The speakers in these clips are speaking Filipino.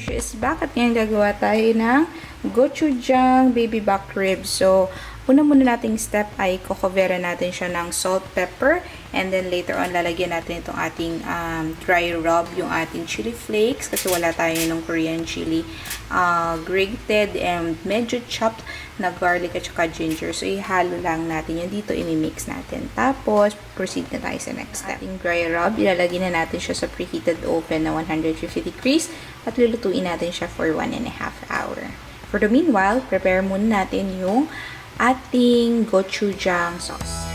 Mushu is back at ngayon gagawa tayo ng gochujang baby back ribs. So, una muna nating step ay kukovera natin siya ng salt, pepper, and then later on lalagyan natin itong ating dry rub, yung ating chili flakes kasi wala tayo ng Korean chili, grated and medyo chopped na garlic at saka ginger. So, ihalo lang natin yun dito, imimix natin. Tapos, proceed na tayo sa next step. Ating dry rub, ilalagay na natin siya sa preheated oven na 150 degrees at lulutuin natin siya for 1.5 hour. For the meanwhile, prepare muna natin yung ating gochujang sauce.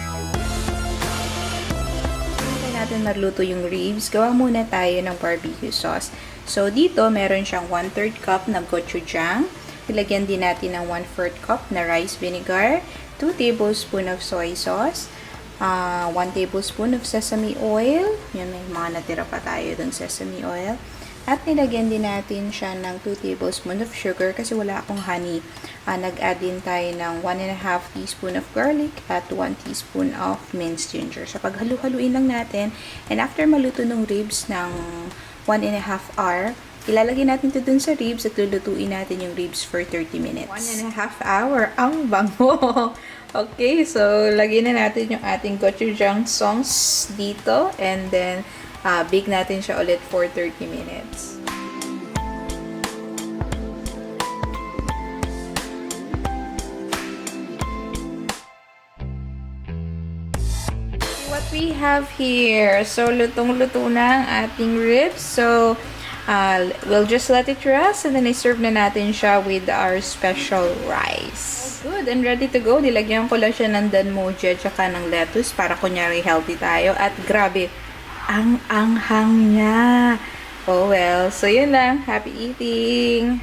Hintay natin maluto yung ribs, gawa muna tayo ng barbecue sauce. So, dito, meron siyang 1/3 cup na gochujang. Ilagyan din natin ng 1/4 cup na rice vinegar, 2 tablespoons of soy sauce, 1 tablespoon of sesame oil. Yan, may mga natira pa tayo ng sesame oil. At nilagyan din natin siya ng 2 tablespoons of sugar kasi wala akong honey. Nag-add din tayo ng 1.5 teaspoon of garlic at 1 teaspoon of minced ginger. So, paghalu-haluin lang natin. And after maluto ng ribs ng 1.5 hour, ilalagay natin ito dun sa ribs at lulutuin natin yung ribs for 30 minutes. 1.5 hour. Ang bango! Okay, so lagyan na natin yung ating gochujang sauce dito. And then, bake natin siya ulit for 30 minutes. What we have here. So, lutong-luto na ang ating ribs. So, we'll just let it rest and then i-serve na natin siya with our special rice. Good, and ready to go. Nilagyan ko lang siya ng danmoja at saka ng lettuce para kunyari healthy tayo. At grabe, ang anghang niya. Oh well, so yun lang. Happy eating!